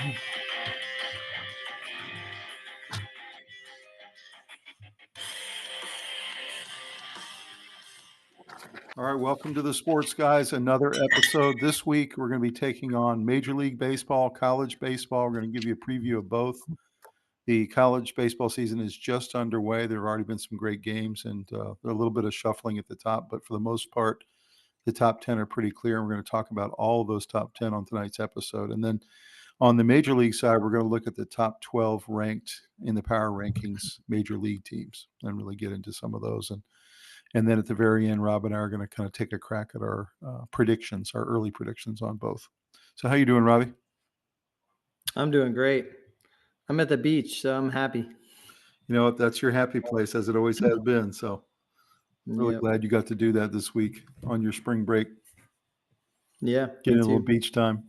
All right, welcome to the Sports Guys. Another episode. This week, we're going to be taking on Major League Baseball, College Baseball. We're going to give you a preview of both. The college baseball season is just underway. There have already been some great games, and there are a little bit of shuffling at the top. But for the most part, the top 10 are pretty clear. And we're going to talk about all of those top 10 on tonight's episode. And then on the Major League side, we're going to look at the top 12 ranked in the power rankings Major League teams and really get into some of those. And then at the very end, Rob and I are going to kind of take a crack at our predictions, our early predictions on both. So how you doing, Robbie? I'm doing great. I'm at the beach, so I'm happy. You know what? That's your happy place, as it always has been. So really glad you got to do that this week on your spring break. Yeah. Getting a little beach time.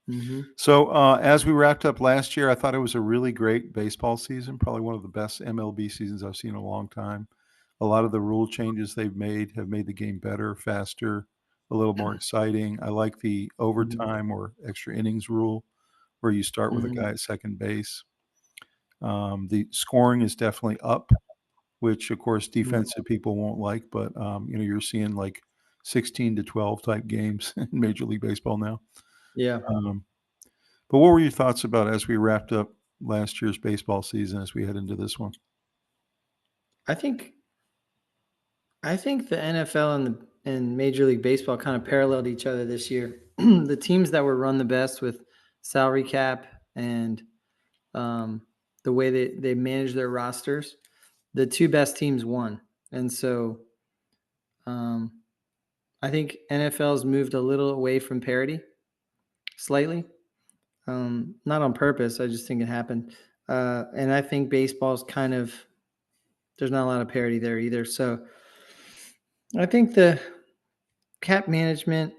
Mm-hmm. So as we wrapped up last year, I thought it was a really great baseball season, probably one of the best MLB seasons I've seen in a long time. A lot of the rule changes they've made have made the game better, faster, a little more exciting. I like the overtime or extra innings rule where you start with a guy at second base. The scoring is definitely up, which, of course, defensive people won't like. But, you're seeing like 16 to 12 type games in Major League Baseball now. Yeah. But what were your thoughts about as we wrapped up last year's baseball season as we head into this one? I think the NFL and Major League Baseball kind of paralleled each other this year. The teams that were run the best with salary cap and the way they manage their rosters, the two best teams won. And so I think NFL's moved a little away from parity slightly. Not on purpose. I just think it happened. And I think baseball's kind of, there's not a lot of parity there either. So I think the cap management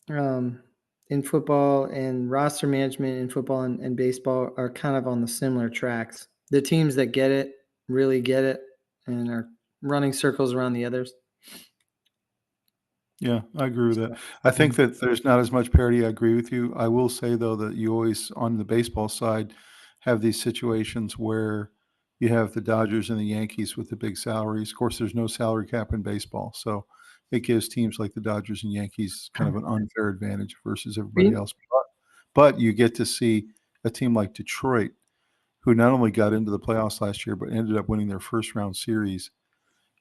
in football and roster management in football and baseball are kind of on the similar tracks. The teams that get it really get it and are running circles around the others. Yeah, I agree with that. I think that there's not as much parity. I agree with you. I will say, though, that you always, on the baseball side, have these situations where you have the Dodgers and the Yankees with the big salaries. Of course, there's no salary cap in baseball, so it gives teams like the Dodgers and Yankees kind of an unfair advantage versus everybody else. But you get to see a team like Detroit, who not only got into the playoffs last year, but ended up winning their first round series.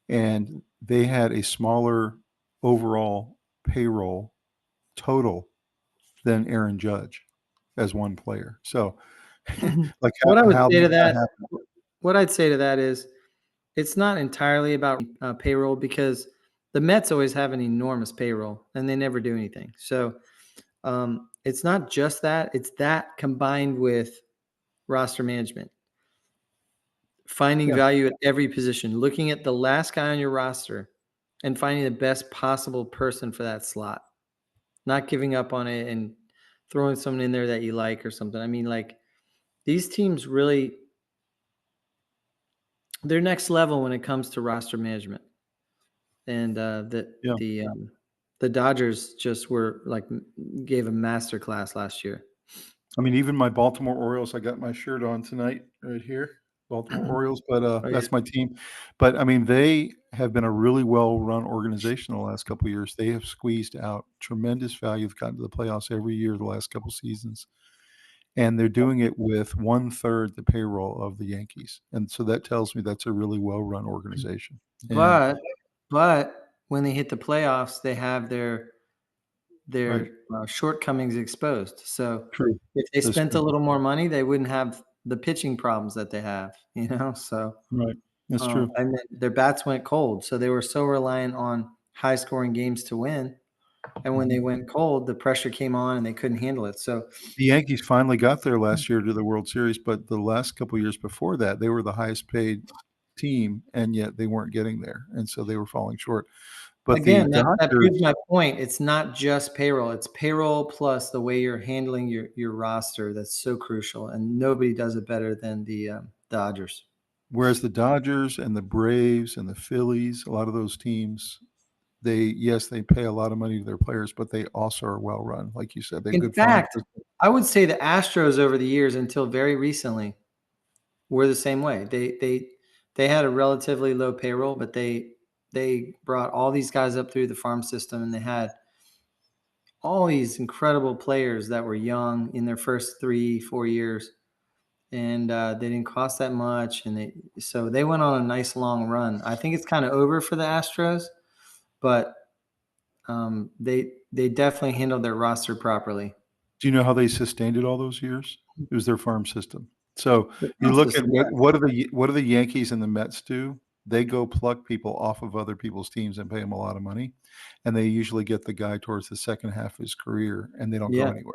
And they had a smaller overall payroll total than Aaron Judge as one player. So like what I'd say to that is it's not entirely about payroll, because the Mets always have an enormous payroll and they never do anything. So it's not just that, it's that combined with roster management, finding value at every position, looking at the last guy on your roster and finding the best possible person for that slot, not giving up on it and throwing someone in there that you like or something. I mean, like, these teams really, they're next level when it comes to roster management. And the Dodgers just were like, gave a master class last year. I mean, even my Baltimore Orioles, I got my shirt on tonight right here. Baltimore Orioles, but that's my team. But I mean, they have been a really well-run organization the last couple of years. They have squeezed out tremendous value. They've gotten to the playoffs every year the last couple of seasons, and they're doing it with 1/3 the payroll of the Yankees. And so that tells me that's a really well-run organization. But when they hit the playoffs, they have their shortcomings exposed. So True. If they spent a little more money, they wouldn't have the pitching problems that they have, so. Right. That's true. And then their bats went cold. So they were so reliant on high scoring games to win. And when they went cold, the pressure came on and they couldn't handle it. So the Yankees finally got there last year to the World Series, but the last couple of years before that, they were the highest paid team, and yet they weren't getting there. And so they were falling short. But again, that proves my point. It's not just payroll. It's payroll plus the way you're handling your roster. That's so crucial. And nobody does it better than the Dodgers. Whereas the Dodgers and the Braves and the Phillies, a lot of those teams, they pay a lot of money to their players, but they also are well run. Like you said, they're good. In fact, I would say the Astros over the years until very recently were the same way. They had a relatively low payroll, but they brought all these guys up through the farm system, and they had all these incredible players that were young in their first 3-4 years, and they didn't cost that much, and so they went on a nice long run. I think it's kind of over for the Astros, but they definitely handled their roster properly. Do you know how they sustained it all those years? It was their farm system. So The you farm look at system, yeah. what do the Yankees and the Mets do? They go pluck people off of other people's teams and pay them a lot of money, and they usually get the guy towards the second half of his career, and they don't go Yeah. anywhere.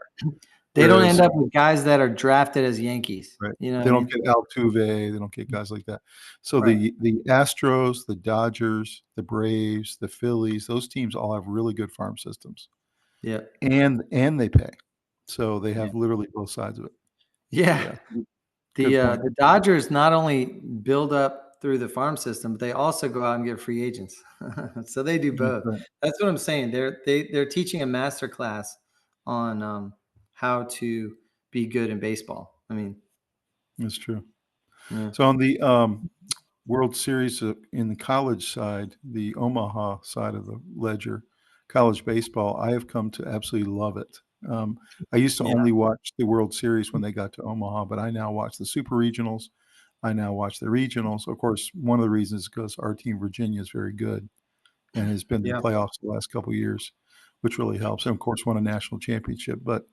They don't Whereas end up with guys that are drafted as Yankees. right, You know what they I don't mean? get Altuve, they don't get guys like that. So Right. the Astros, the Dodgers, the Braves, the Phillies, those teams all have really good farm systems, Yeah. and they pay. So they Yeah. have literally both sides of it. Yeah. Yeah, good point. The Dodgers not only build up through the farm system, but they also go out and get free agents. So they do That's both. right. That's what I'm saying. They're teaching a master class on how to be good in baseball. I mean, That's true. yeah. So on the World Series in the college side, the Omaha side of the ledger, college baseball, I have come to absolutely love it. I used to Yeah. only watch the World Series when they got to Omaha, but I now watch the Super Regionals. I now watch the regionals. Of course, one of the reasons is because our team, Virginia, is very good and has been to the Yeah. playoffs the last couple of years, which really helps. And of course, won a national championship. But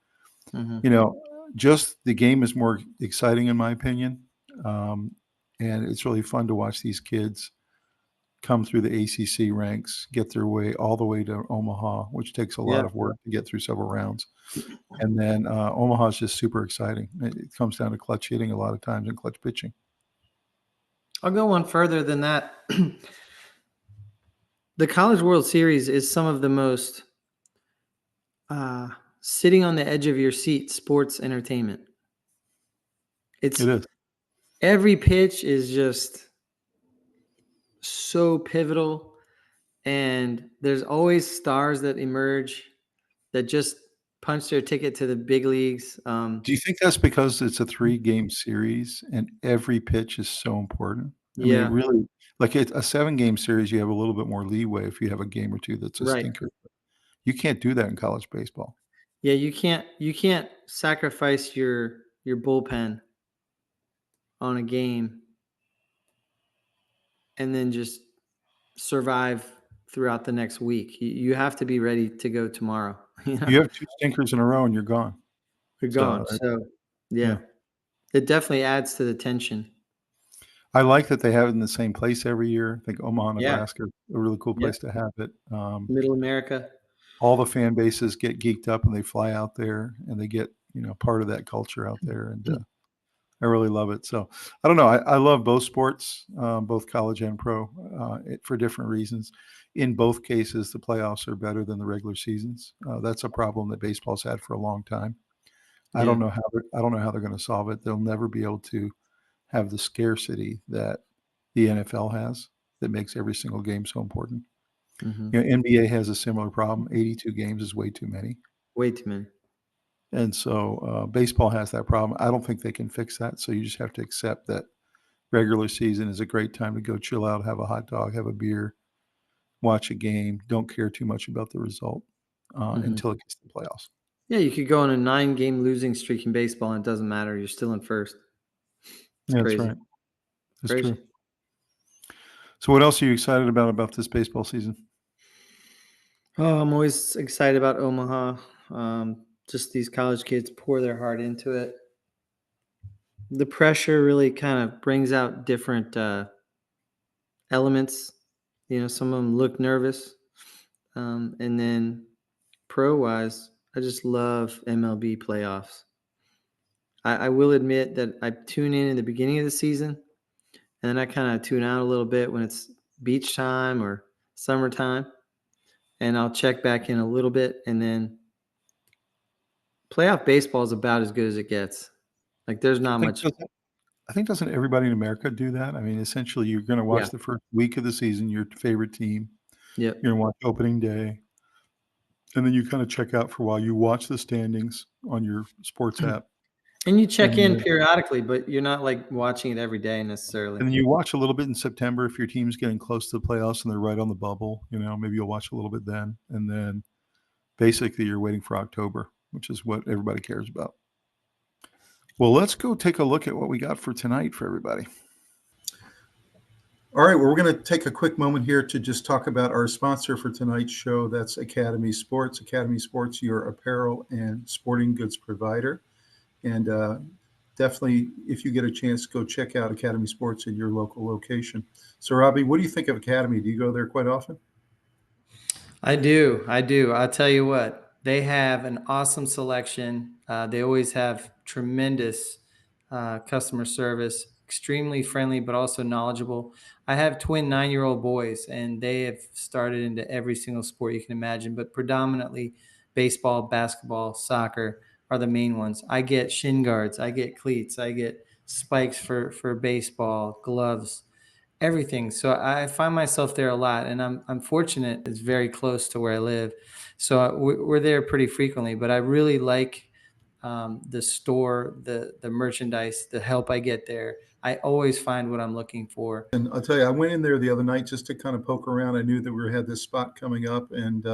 Mhm. you know, just the game is more exciting in my opinion, um, and it's really fun to watch these kids come through the ACC ranks, get their way all the way to Omaha, which takes a Yeah. lot of work to get through several rounds. And then Omaha is just super exciting. It comes down to clutch hitting a lot of times and clutch pitching. I'll go one further than that. The College World Series is some of the most sitting on the edge of your seat sports entertainment. It's It is. every pitch is just so pivotal, and there's always stars that emerge that just punch their ticket to the big leagues. Do you think that's because it's a 3-game series and every pitch is so important? I mean, it Yeah, really like a 7-game series, you have a little bit more leeway if you have a game or 2 that's a right. stinker. You can't do that in college baseball. Yeah, you can't sacrifice your bullpen on a game and then just survive throughout the next week. You have to be ready to go tomorrow. You know, You have 2 stinkers in a row and you're gone. you're So, gone. So, yeah. yeah, it definitely adds to the tension. I like that they have it in the same place every year. I think Omaha, Yeah, Nebraska, a really cool yeah. place to have it. Middle America. All the fan bases get geeked up and they fly out there and they get, part of that culture out there, and, I really love it. So, I don't know, I love both sports, both college and pro, for different reasons. In both cases, the playoffs are better than the regular seasons. That's a problem that baseball's had for a long time. I Yeah. don't know how they're gonna solve it. They'll never be able to have the scarcity that the NFL has that makes every single game so important. Hmm. NBA has a similar problem. 82 games is way too many. Way too many. And so baseball has that problem. I don't think they can fix that. So you just have to accept that regular season is a great time to go chill out, have a hot dog, have a beer, watch a game. Don't care too much about the result Hmm. until it gets to the playoffs. Yeah, you could go on a 9-game losing streak in baseball and it doesn't matter. You're still in first. It's Yeah, that's crazy. right. That's Crazy. true. So what else are you excited about this baseball season? Oh, I'm always excited about Omaha. Just these college kids pour their heart into it. The pressure really kind of brings out different elements. You know, some of them look nervous. And then pro wise, I just love MLB playoffs. I will admit that I tune in the beginning of the season, and then I kind of tune out a little bit when it's beach time or summertime, and I'll check back in a little bit, and then playoff baseball is about as good as it gets. Like there's I not think much. doesn't everybody in America do that? I mean, essentially, you're going to Yeah. watch the first week of the season, your favorite team. Yep. You're going to watch opening day, and then you kind of check out for a while. You watch the standings on your sports app. And you check in then periodically, but you're not like watching it every day necessarily. And then you watch a little bit in September if your team's getting close to the playoffs and they're right on the bubble. Maybe you'll watch a little bit then. And then basically you're waiting for October, which is what everybody cares about. Well, let's go take a look at what we got for tonight for everybody. All right, well, we're going to take a quick moment here to just talk about our sponsor for tonight's show. That's Academy Sports. Academy Sports, your apparel and sporting goods provider. And definitely, if you get a chance, go check out Academy Sports in your local location. So, Robbie, what do you think of Academy? Do you go there quite often? I do. I'll tell you what, they have an awesome selection. They always have tremendous customer service, extremely friendly, but also knowledgeable. I have twin 9-year-old boys, and they have started into every single sport you can imagine, but predominantly baseball, basketball, soccer are the main ones. I get shin guards, I get cleats, I get spikes for baseball, gloves, everything. So I find myself there a lot, and I'm fortunate. It's very close to where I live, so we're there pretty frequently. But I really like the store, the merchandise, the help I get there. I always find what I'm looking for. And I'll tell you, I went in there the other night just to kind of poke around. I knew that we had this spot coming up, and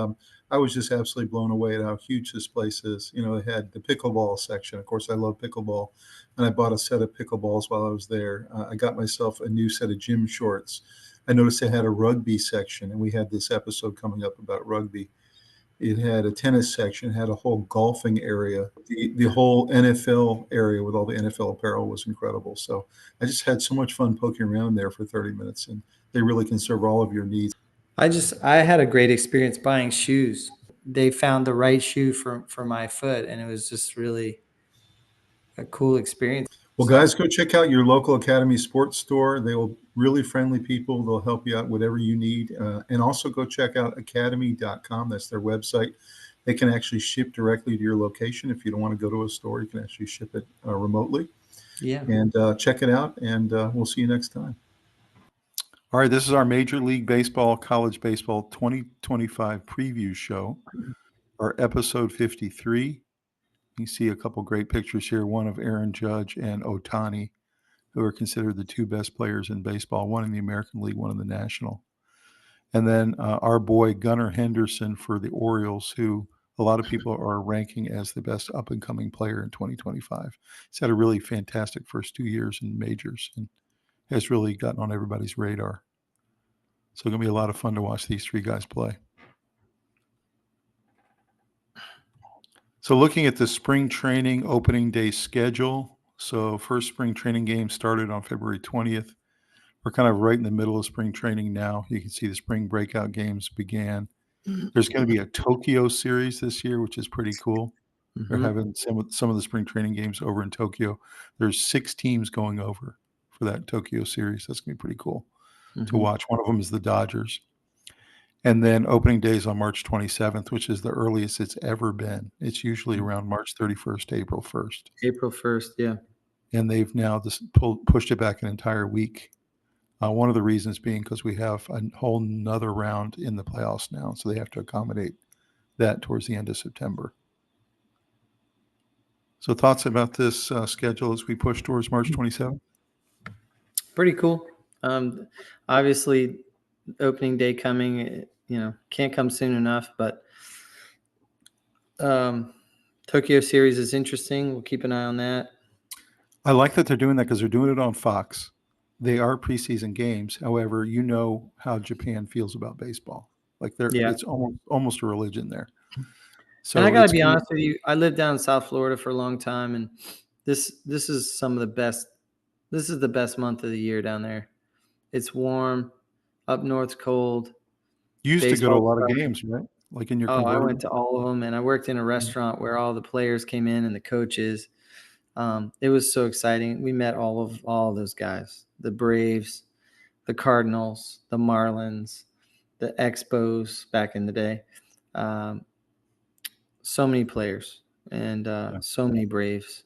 I was just absolutely blown away at how huge this place is. It had the pickleball section. Of course, I love pickleball, and I bought a set of pickleballs while I was there. I got myself a new set of gym shorts. I noticed they had a rugby section, and we had this episode coming up about rugby. It had a tennis section, had a whole golfing area. The whole NFL area with all the NFL apparel was incredible. So I just had so much fun poking around there for 30 minutes, and they really can serve all of your needs. I had a great experience buying shoes. They found the right shoe for my foot, and it was just really a cool experience. Well, guys, go check out your local Academy Sports store. They will really friendly people. They'll help you out whatever you need. And also go check out academy.com. That's their website. They can actually ship directly to your location. If you don't want to go to a store, you can actually ship it remotely. Yeah. And check it out, and we'll see you next time. All right, this is our Major League Baseball, College Baseball 2025 preview show, our episode 53. You see a couple great pictures here, one of Aaron Judge and Ohtani, who are considered the two best players in baseball, one in the American League, one in the National. And then our boy Gunnar Henderson for the Orioles, who a lot of people are ranking as the best up-and-coming player in 2025. He's had a really fantastic first 2 years in majors and has really gotten on everybody's radar. So it's going to be a lot of fun to watch these three guys play. So looking at the spring training opening day schedule. So first spring training game started on February 20th. We're kind of right in the middle of spring training now. You can see the spring breakout games began. There's going to be a Tokyo series this year, which is pretty cool. They're having some of the spring training games over in Tokyo. There's 6 teams going over for that Tokyo series. That's going to be pretty cool to watch. One of them is the Dodgers. And then opening day is on March 27th, which is the earliest it's ever been. It's usually around March 31st, April 1st. April 1st, yeah. And they've now just pushed it back an entire week. One of the reasons being because we have a whole nother round in the playoffs now, so they have to accommodate that towards the end of September. So thoughts about this schedule as we push towards March 27th? Pretty cool. Obviously, opening day coming, can't come soon enough, but Tokyo series is interesting. We'll keep an eye on that. I like that they're doing that because they're doing it on Fox. They are preseason games. However, you know how Japan feels about baseball. Like it's almost a religion there. So and I got to be honest with you, I lived down in South Florida for a long time, and this is some of the best. This is the best month of the year down there. It's warm, up north's cold. You used to go to a lot of games, right? Like in your I went to all of them, and I worked in a restaurant where all the players came in and the coaches. It was so exciting. We met all of those guys, the Braves, the Cardinals, the Marlins, the Expos back in the day. So many players and so many Braves.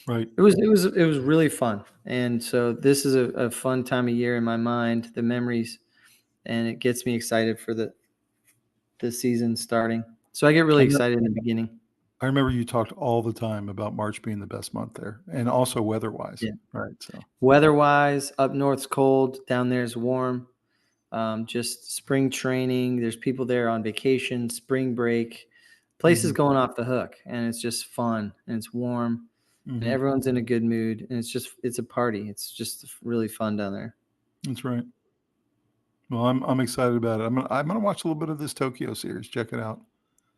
Right. It was really fun. And so this is a fun time of year in my mind, the memories, and it gets me excited for the season starting. So I get really I excited in the beginning. remember you talked all the time about March being the best month there, and also weather-wise, Yeah. right? So, Weather-wise, up north's cold, down there's warm. Just spring training. There's people there on vacation, spring break. Place is going off the hook, and it's just fun, and it's warm, and everyone's in a good mood, and it's a party. It's just really fun down there. that's right. Well, I'm excited about it. I'm gonna watch a little bit of this Tokyo series. Check it out.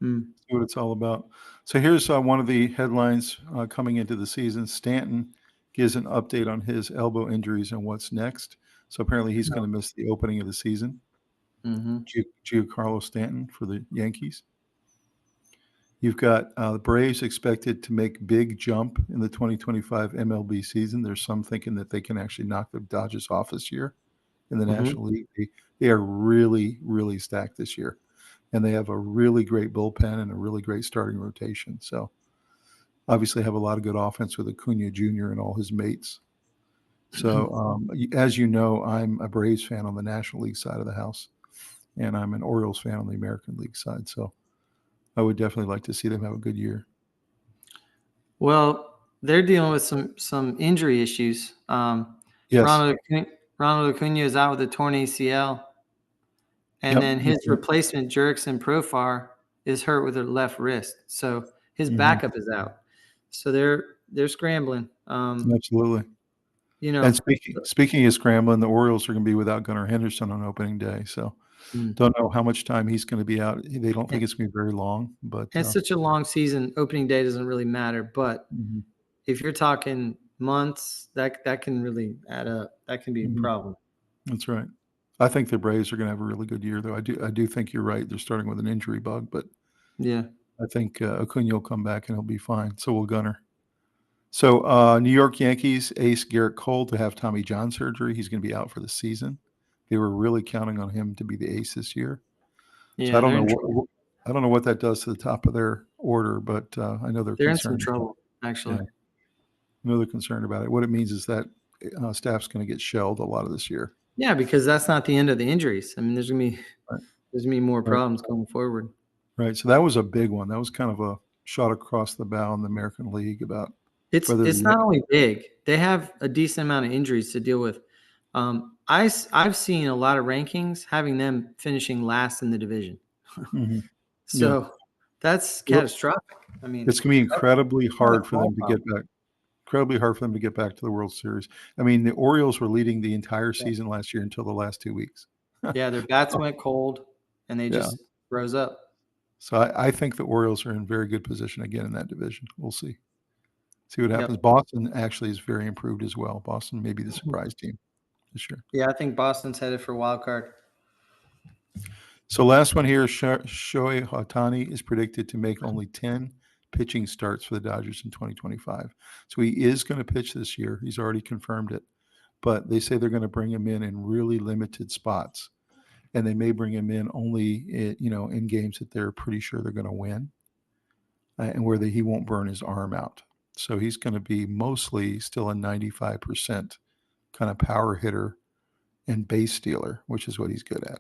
Mm. See what it's all about. So here's one of the headlines coming into the season. Stanton gives an update on his elbow injuries and what's next. So apparently he's going to miss the opening of the season. Mm-hmm. Giancarlo Stanton for the Yankees. You've got the Braves expected to make big jump in the 2025 MLB season. There's some thinking that they can actually knock the Dodgers off this year in the National League. They are really, really stacked this year. And they have a really great bullpen and a really great starting rotation. So obviously have a lot of good offense with Acuna Jr. and all his mates. So as you know, I'm a Braves fan on the National League side of the house, and I'm an Orioles fan on the American League side. So I would definitely like to see them have a good year. Well, they're dealing with some injury issues. Yes. Ronald Acuna is out with a torn ACL. And then his replacement, Jurickson Profar, is hurt with her left wrist. So his backup is out. So they're scrambling. Absolutely. You know, And speaking of scrambling, the Orioles are going to be without Gunnar Henderson on opening day. So don't know how much time he's going to be out. They don't think it's going to be very long. But it's such a long season. Opening day doesn't really matter. But if you're talking months, that can really add up. That can be a problem. That's right. I think the Braves are going to have a really good year, though. I do think you're right. They're starting with an injury bug, but yeah, I think Acuna will come back and he'll be fine. So will Gunnar. So New York Yankees ace Garrett Cole to have Tommy John surgery. He's going to be out for the season. They were really counting on him to be the ace this year. yeah. So I don't know what that does to the top of their order, but I know they're in concerned. some trouble, actually. Yeah. I know they're concerned about it. What it means is that staff's going to get shelled a lot of this year. Yeah, because that's not the end of the injuries. I mean, there's gonna be more problems going forward. Right. So that was a big one. That was kind of a shot across the bow in the American League about it's not only big. They have a decent amount of injuries to deal with. I've seen a lot of rankings having them finishing last in the division. So that's catastrophic. I mean, it's going to be incredibly hard for them to get back. Incredibly hard for them to get back to the World Series. I mean, the Orioles were leading the entire season last year until the last 2 weeks. Yeah, their bats went cold, and they just rose up. So I think the Orioles are in very good position again in that division. We'll see what happens. Boston actually is very improved as well. Boston may be the surprise team this year. Yeah, I think Boston's headed for wild card. So last one here, Shohei Ohtani is predicted to make only 10 pitching starts for the Dodgers in 2025. So he is going to pitch this year. He's already confirmed it. But they say they're going to bring him in really limited spots. And they may bring him in only, in games that they're pretty sure they're going to win and where he won't burn his arm out. So he's going to be mostly still a 95% kind of power hitter and base stealer, which is what he's good at.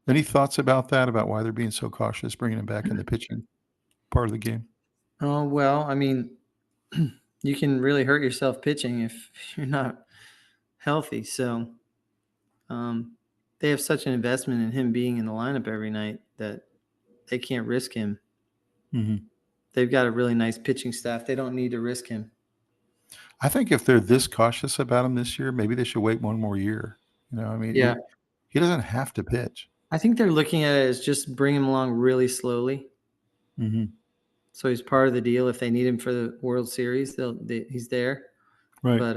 Any thoughts about that, about why they're being so cautious bringing him back in the pitching part of the game? Oh, well, I mean, you can really hurt yourself pitching if you're not healthy. So they have such an investment in him being in the lineup every night that they can't risk him. They've got a really nice pitching staff. They don't need to risk him. I think if they're this cautious about him this year, maybe they should wait one more year. He doesn't have to pitch. I think they're looking at it as just bring him along really slowly. So he's part of the deal. If they need him for the World Series, he's there. Right. But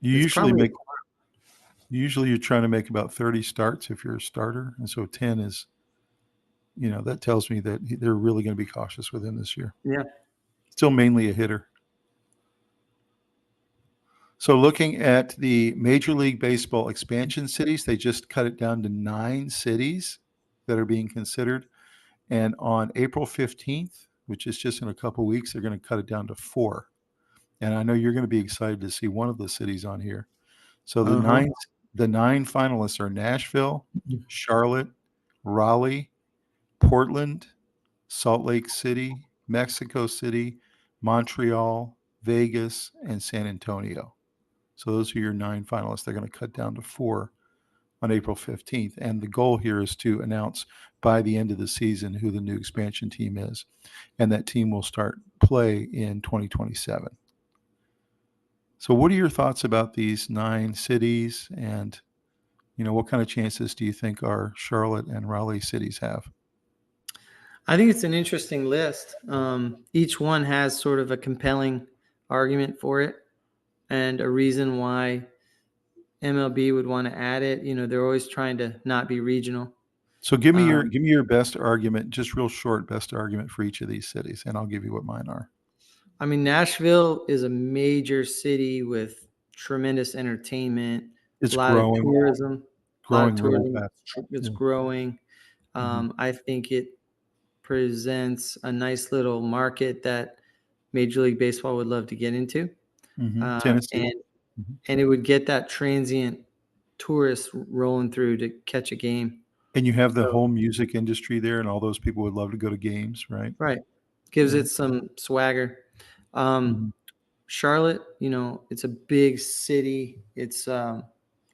usually you're trying to make about 30 starts if you're a starter. And so 10 is, that tells me that they're really going to be cautious with him this year. Yeah. Still mainly a hitter. So looking at the Major League Baseball expansion cities, they just cut it down to 9 cities that are being considered. And on April 15th, which is just in a couple weeks, they're going to cut it down to 4. And I know you're going to be excited to see one of the cities on here. So the 9 finalists are Nashville, Charlotte, Raleigh, Portland, Salt Lake City, Mexico City, Montreal, Vegas, and San Antonio. So those are your 9 finalists. They're going to cut down to 4 on April 15th. And the goal here is to announce by the end of the season who the new expansion team is. And that team will start play in 2027. So what are your thoughts about these 9 cities, and what kind of chances do you think our Charlotte and Raleigh cities have? I think it's an interesting list. Each one has sort of a compelling argument for it and a reason why MLB would want to add it. They're always trying to not be regional. So give me your best argument, just real short, best argument for each of these cities, and I'll give you what mine are. I mean, Nashville is a major city with tremendous entertainment, It's a lot growing, of tourism, really fast. It's Yeah. growing. I think it presents a nice little market that Major League Baseball would love to get into. Tennessee. And it would get that transient tourist rolling through to catch a game. And you have the whole music industry there, and all those people would love to go to games, right? Right. Gives it some swagger. Charlotte, it's a big city. It's I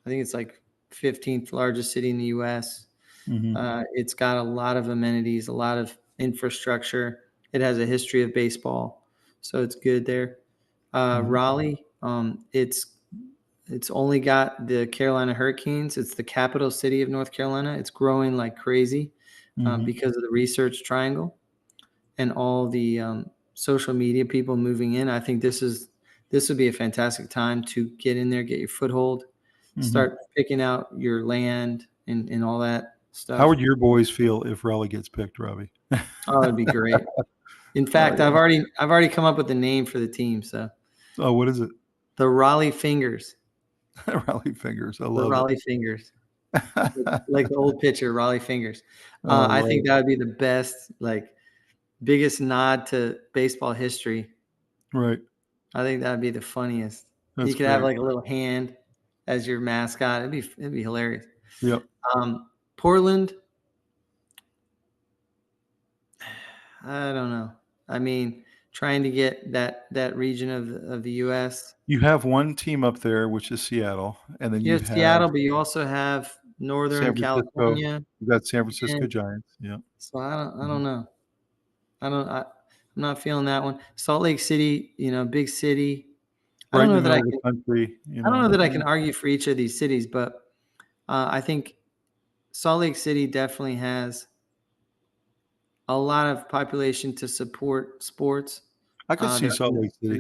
think it's like 15th largest city in the US. It's got a lot of amenities, a lot of infrastructure. It has a history of baseball, so it's good there. Raleigh, it's only got the Carolina Hurricanes. It's the capital city of North Carolina. It's growing like crazy because of the Research Triangle and all the social media people moving in. I think this would be a fantastic time to get in there, get your foothold, start picking out your land and all that stuff. How would your boys feel if Raleigh gets picked, Robbie? Oh, it'd be great. In fact, yeah. I've already come up with a name for the team. So, what is it? The Raleigh Fingers. Raleigh Fingers. I love the Raleigh Fingers. Like the old pitcher, Raleigh Fingers. I think that would be the best, biggest nod to baseball history. Right. I think that would be the funniest. That's you could have like a little hand as your mascot. It'd be hilarious. Yep. Portland. I don't know. I mean, trying to get that region of the U.S. You have one team up there, which is Seattle, and then you have Seattle, but you also have Northern California. You got San Francisco Giants. Yeah. So I don't know. I'm not feeling that one. Salt Lake City, big city. I don't know that I can. Country, I don't know that I can argue for each of these cities, but I think Salt Lake City definitely has a lot of population to support sports. I could see Salt Lake City.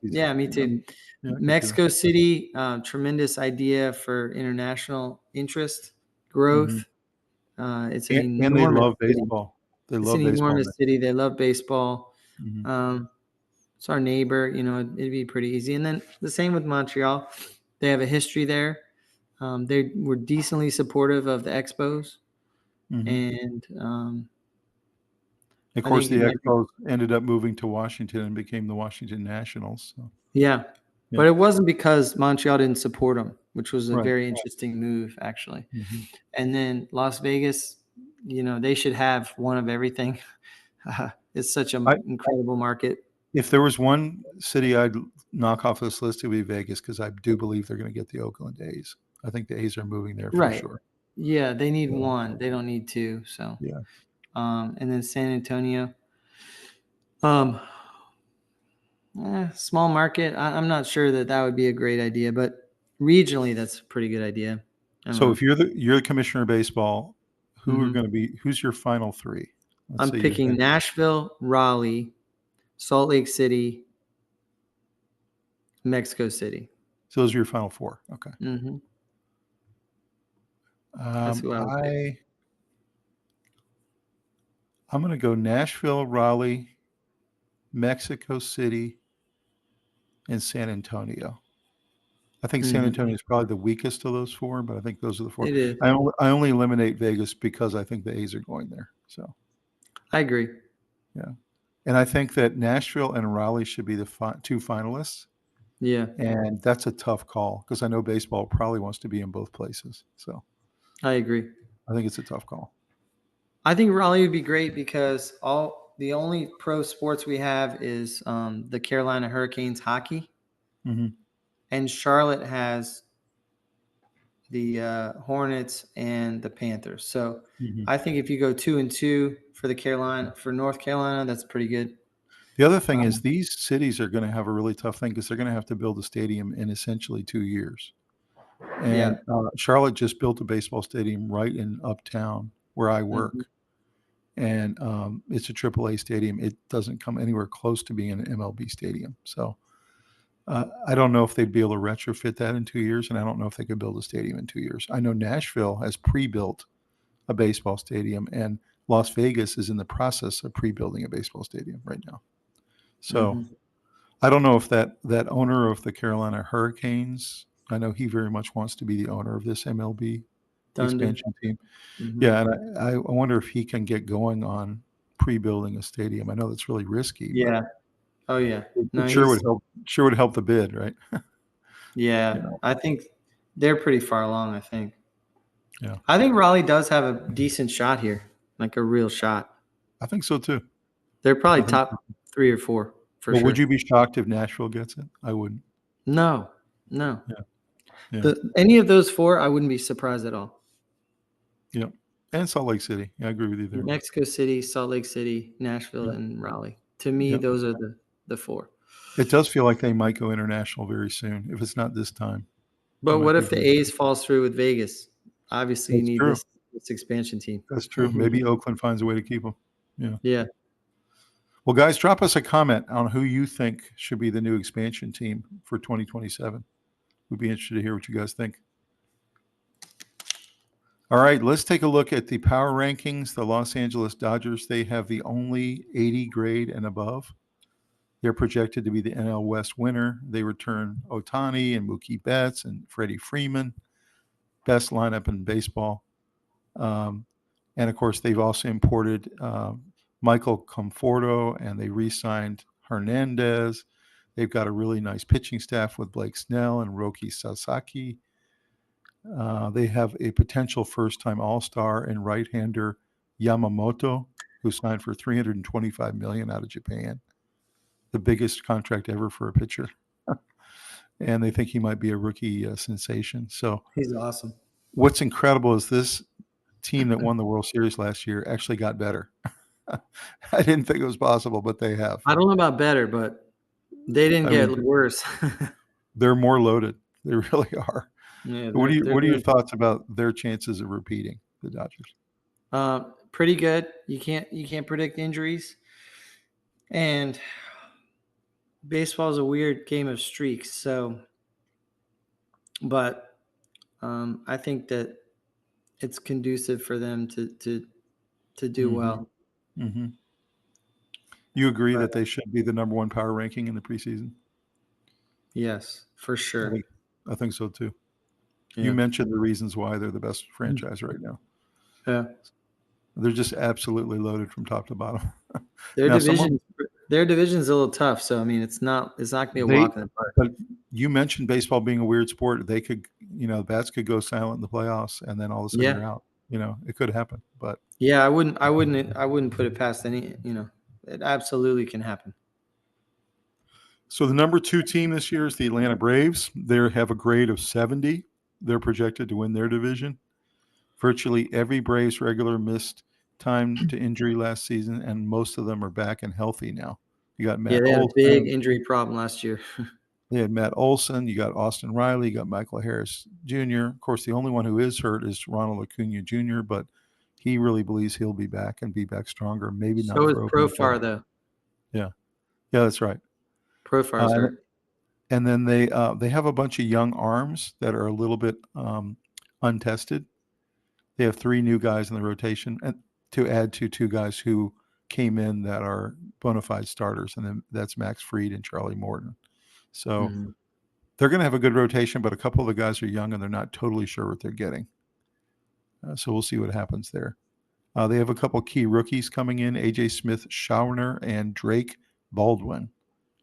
Yeah, me too. Yeah, Mexico City, tremendous idea for international interest, growth. It's an enormous and they love baseball. It's an enormous city. They love baseball. It's our neighbor. It'd be pretty easy. And then the same with Montreal. They have a history there. They were decently supportive of the Expos, and of course, the Expos ended up moving to Washington and became the Washington Nationals. So. Yeah, but it wasn't because Montreal didn't support them, which was a very interesting move, actually. And then Las Vegas, they should have one of everything. It's such an incredible market. If there was one city I'd knock off this list, it would be Vegas, because I do believe they're going to get the Oakland A's. I think the A's are moving there for sure. Yeah, they need one. They don't need two. So yeah. And then San Antonio. Small market. I'm not sure that would be a great idea, but regionally, that's a pretty good idea. So if you're the commissioner of baseball, who's your final 3? I'm picking Nashville, Raleigh, Salt Lake City, Mexico City. So those are your final 4. Okay. That's who I would pick. I'm going to go Nashville, Raleigh, Mexico City, and San Antonio. I think San Antonio is probably the weakest of those 4, but I think those are the 4. It is. I only eliminate Vegas because I think the A's are going there. So I agree. Yeah. And I think that Nashville and Raleigh should be the 2 finalists. Yeah. And that's a tough call because I know baseball probably wants to be in both places. So I agree. I think it's a tough call. I think Raleigh would be great because the only pro sports we have is the Carolina Hurricanes hockey, Mhm. and Charlotte has the Hornets and the Panthers. So Mhm. I think if you go 2-2 for North Carolina, that's pretty good. The other thing is Um, these cities are gonna have a really tough thing because they're gonna have to build a stadium in essentially 2 years. yeah. And, Charlotte just built a baseball stadium right in uptown where I Mhm. work, and, it's a AAA stadium. It doesn't come anywhere close to being an MLB stadium. So, I don't know if they'd be able to retrofit that in 2 years, and I don't know if they could build a stadium in 2 years. I know Nashville has pre-built a baseball stadium, and Las Vegas is in the process of pre-building a baseball stadium right now. So, Mhm. I don't know if that owner of the Carolina Hurricanes, I know he very much wants to be the owner of this MLB Thunder. expansion team. Mhm. Yeah, and I wonder if he can get going on pre-building a stadium. I know that's really risky, but Yeah. Oh yeah. No, it sure would he's help the bid, right? yeah. You know? I think they're pretty far along. I think. Yeah. I think Raleigh does have a decent shot here, like a real shot. I think so too. They're I probably think so. top 3 or 4 for Well, would sure. you be shocked if Nashville gets it? I wouldn't. No, no. Yeah. Yeah. Any of those 4, I wouldn't be surprised at all. Yeah. And Salt Lake City. Yeah, I agree with you there. Mexico City, Salt Lake City, Nashville, Yeah. and Raleigh. To me, Yeah. those are the 4. It does feel like they might go international very soon. If it's not this time, it But might what be if the very A's soon. falls through with Vegas? Obviously, you That's need true. this expansion team. That's true. Maybe Oakland finds a way to keep them. Yeah. Yeah. Well, guys, drop us a comment on who you think should be the new expansion team for 2027. We'd be interested to hear what you guys think. All right, let's take a look at the power rankings. The Los Angeles Dodgers, they have the only 80 grade and above. They're projected to be the NL West winner. They return Ohtani and Mookie Betts and Freddie Freeman, best lineup in baseball. And of course, they've also imported Michael Conforto, and they re-signed Hernandez. They've got a really nice pitching staff with Blake Snell and Roki Sasaki. They have a potential first-time All-Star and right-hander Yamamoto, who signed for $325 million out of Japan, the biggest contract ever for a pitcher. And they think he might be a rookie sensation. So, He's awesome. what's incredible is this team that won the World Series last year actually got better. I didn't think it was possible, but they have. I don't know about better, but they didn't I get mean, worse. they're more loaded. They really are. Yeah, they're What are your doing thoughts about their chances of repeating the Dodgers? pretty good. You can't predict injuries, and baseball is a weird game of streaks. So, but I think that it's conducive for them to do Mm-hmm. well. Mm-hmm. You agree But that they should be the number one power ranking in the preseason? yes, for I sure. think I think so too. You Yeah, mentioned the reasons why they're the best franchise right now. yeah. They're just absolutely loaded from top to bottom. Their Now, someone division, their division's a little tough. So I mean, it's not gonna be a they walk in the park. but you mentioned baseball being a weird sport. They could, bats could go silent in the playoffs, and then all of a sudden Yeah, you're out. It could happen. But yeah. I wouldn't put it past any. It absolutely can happen. so the number 2 team this year is the Atlanta Braves. They have a grade of 70. They're projected to win their division. Virtually every Braves regular missed time to injury last season, and most of them are back and healthy now. You got Yeah, Matt they had a big Olson. injury problem last year. They had Matt Olson. You got Austin Riley. You got Michael Harris Jr. Of course, the only one who is hurt is Ronald Acuna Jr., but he really believes he'll be back and be back stronger. Maybe not So is for opening day. Profar though. Yeah, yeah, that's right. Profar's Uh, hurt. and then they have a bunch of young arms that are a little bit untested. They have 3 new guys in the rotation, and to add to 2 guys who came in that are bona fide starters, and then that's Max Fried and Charlie Morton. So Mhm. they're going to have a good rotation, but a couple of the guys are young and they're not totally sure what they're getting. So we'll see what happens there. They have a couple key rookies coming in. AJ Smith Schauner and Drake Baldwin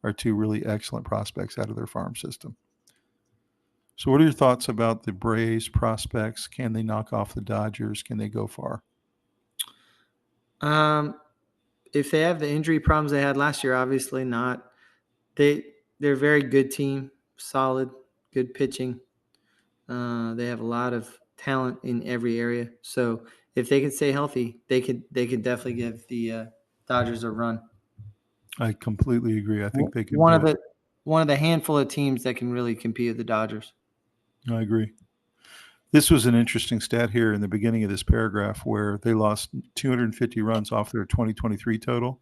are 2 really excellent prospects out of their farm system. So what are your thoughts about the Braves prospects? Can they knock off the Dodgers? Can they go far? If they have the injury problems they had last year, obviously not. They're a very good team, solid, good pitching. They have a lot of talent in every area. So if they can stay healthy, they could definitely give the Dodgers a run. I completely agree. I think they could One do of it. one of the handful of teams that can really compete with the Dodgers. I agree. This was an interesting stat here in the beginning of this paragraph where they lost 250 runs off their 2023 total.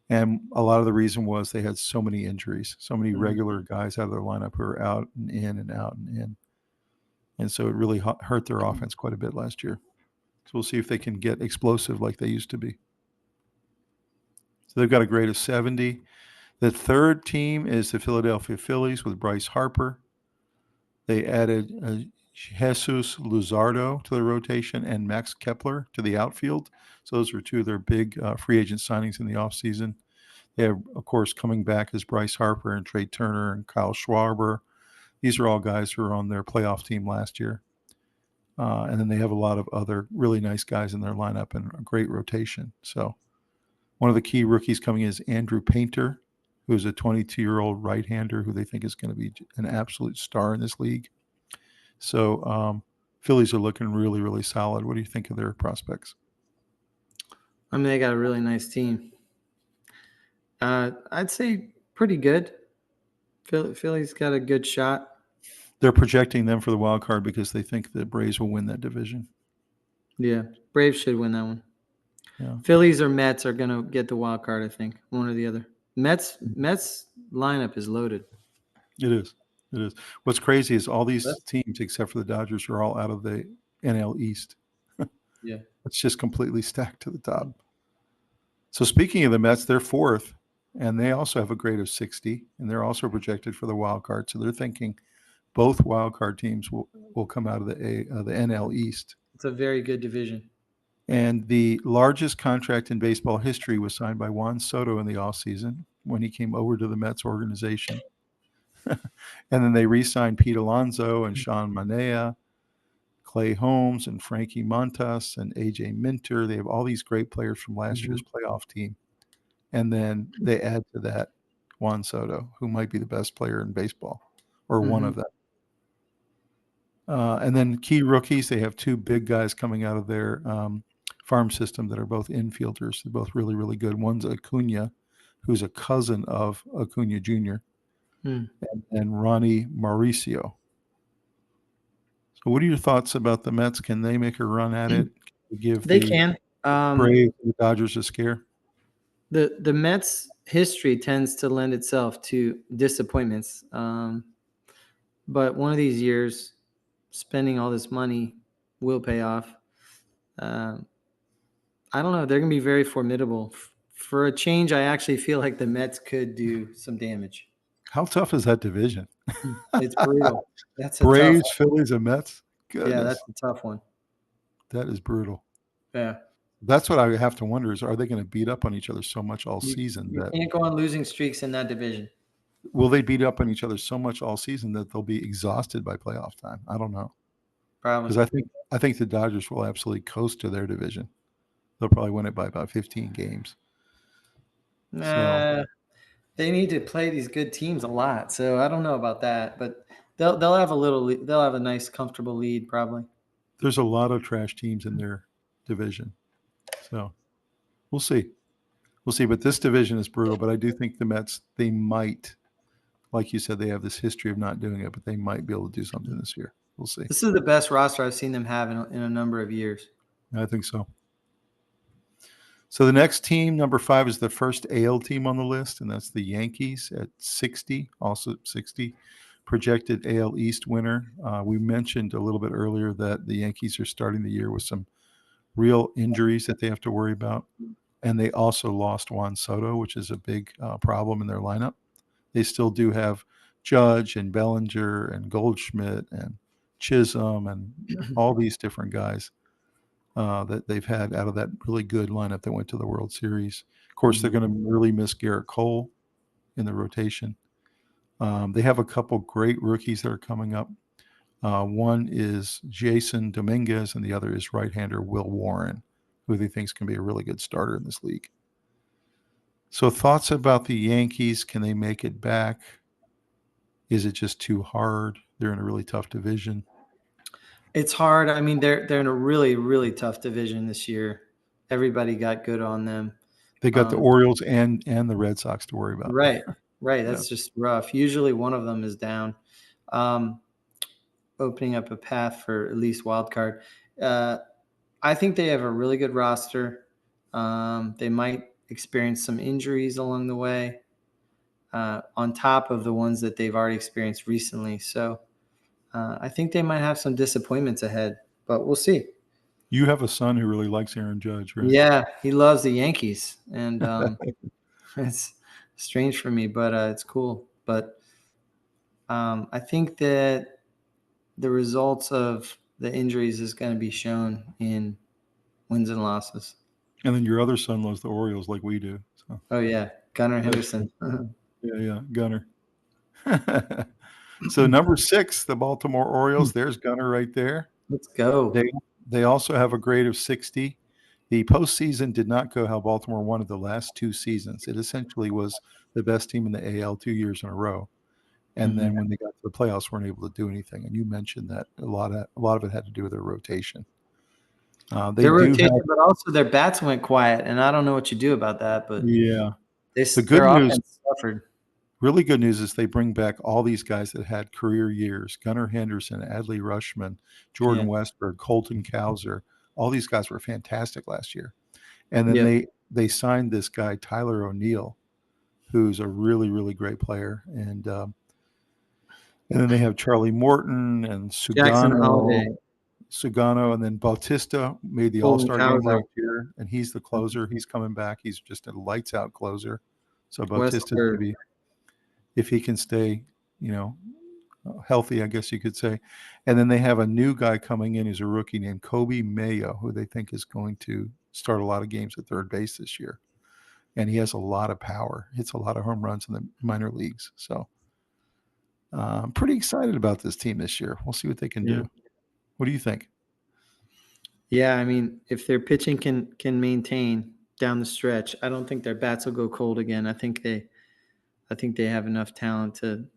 And a lot of the reason was they had so many injuries, so many regular guys out of their lineup who were out and in and out and in. And so it really hurt their offense quite a bit last year. So we'll see if they can get explosive like they used to be. So they've got a grade of 70. The third team is the Philadelphia Phillies with Bryce Harper. They added Jesus Luzardo to the rotation and Max Kepler to the outfield. So those were two of their big free agent signings in the offseason. They have, of course, coming back as Bryce Harper and Trey Turner and Kyle Schwarber. These are all guys who were on their playoff team last year. And then they have a lot of other really nice guys in their lineup and a great rotation. So one of the key rookies coming is Andrew Painter, who's a 22-year-old right-hander who they think is going to be an absolute star in this league. So Phillies are looking really, really solid. What do you think of their prospects? I mean, they got a really nice team. I'd say pretty good. Philly's got a good shot. They're projecting them for the wild card because they think the Braves will win that division. Yeah, Braves should win that one. Yeah. Phillies or Mets are going to get the wild card, I think, one or the other. Mets lineup is loaded. It is. It is. What's crazy is all these teams, except for the Dodgers, are all out of the NL East. Yeah. It's just completely stacked to the top. So speaking of the Mets, they're fourth, and they also have a grade of 60, and they're also projected for the wild card. So they're thinking both wild card teams will come out of the NL East. It's a very good division. And the largest contract in baseball history was signed by Juan Soto in the offseason when he came over to the Mets organization. And then they re-signed Pete Alonso and Sean Manaea, Clay Holmes and Frankie Montas and AJ Minter. They have all these great players from last year's playoff team. And then they add to that Juan Soto, who might be the best player in baseball, or one of them. And then key rookies, they have two big guys coming out of their farm system that are both infielders. They're both really, really good. One's Acuna, who's a cousin of Acuna Jr., and Ronnie Mauricio. So what are your thoughts about the Mets? Can they make a run at it? They can. Braves and the Dodgers a scare? The Mets history tends to lend itself to disappointments. But one of these years, spending all this money will pay off. I don't know. They're going to be very formidable. For a change, I actually feel like the Mets could do some damage. How tough is that division? It's brutal. That's a Braves, tough Phillies, and Mets? Goodness. Yeah, that's a tough one. That is brutal. Yeah. That's what I have to wonder is, are they going to beat up on each other so much all season? You can't go on losing streaks in that division. Will they beat up on each other so much all season that they'll be exhausted by playoff time? I don't know. Probably. Because I think the Dodgers will absolutely coast to their division. They'll probably win it by about 15 games. Nah, they need to play these good teams a lot. So I don't know about that, but they'll have a nice comfortable lead probably. There's a lot of trash teams in their division. So we'll see. We'll see. But this division is brutal. But I do think the Mets, they might, like you said, they have this history of not doing it, but they might be able to do something this year. We'll see. This is the best roster I've seen them have in a number of years. I think so. So the next team, number 5, is the first AL team on the list, and that's the Yankees at 60, also 60, projected AL East winner. We mentioned a little bit earlier that the Yankees are starting the year with some real injuries that they have to worry about, and they also lost Juan Soto, which is a big problem in their lineup. They still do have Judge and Bellinger and Goldschmidt and Chisholm and all these different guys that they've had out of that really good lineup that went to the World Series. Of course, they're going to really miss Garrett Cole in the rotation. They have a couple great rookies that are coming up. One is Jason Dominguez, and the other is right-hander Will Warren, who they think is going to be a really good starter in this league. So thoughts about the Yankees? Can they make it back? Is it just too hard? They're in a really tough division. It's hard. I mean, they're in a really, really tough division this year. Everybody got good on them. They got the Orioles and the Red Sox to worry about. Right. That's just rough. Usually one of them is down, opening up a path for at least wild card. I think they have a really good roster. They might experience some injuries along the way, on top of the ones that they've already experienced recently. So I think they might have some disappointments ahead, but we'll see. You have a son who really likes Aaron Judge, right? Yeah, he loves the Yankees, and it's strange for me, but it's cool. But I think that the results of the injuries is going to be shown in wins and losses. And then your other son loves the Orioles like we do. So. Oh, yeah. Gunnar Henderson. Yeah, Gunnar. So number 6, the Baltimore Orioles. There's Gunnar right there. Let's go. They also have a grade of 60. The postseason did not go how Baltimore wanted the last 2 seasons. It essentially was the best team in the AL 2 years in a row. And then when they got to the playoffs, weren't able to do anything. And you mentioned that a lot of it had to do with their rotation. Their rotation, but also their bats went quiet, and I don't know what you do about that. But yeah, their offense suffered. Really good news is they bring back all these guys that had career years: Gunnar Henderson, Adley Rutschman, Jordan Westberg, Colton Cowser. All these guys were fantastic last year. And then they signed this guy, Tyler O'Neill, who's a really, really great player. And then they have Charlie Morton and Sugano, and then Bautista made the All-Star game last year, and he's the closer. He's coming back. He's just a lights-out closer. So Bautista's going to be, if he can stay, healthy, I guess you could say. And then they have a new guy coming in who's a rookie named Kobe Mayo, who they think is going to start a lot of games at third base this year. And he has a lot of power, hits a lot of home runs in the minor leagues. So I'm pretty excited about this team this year. We'll see what they can do. What do you think? Yeah, I mean, if their pitching can maintain down the stretch, I don't think their bats will go cold again. I think they have enough talent to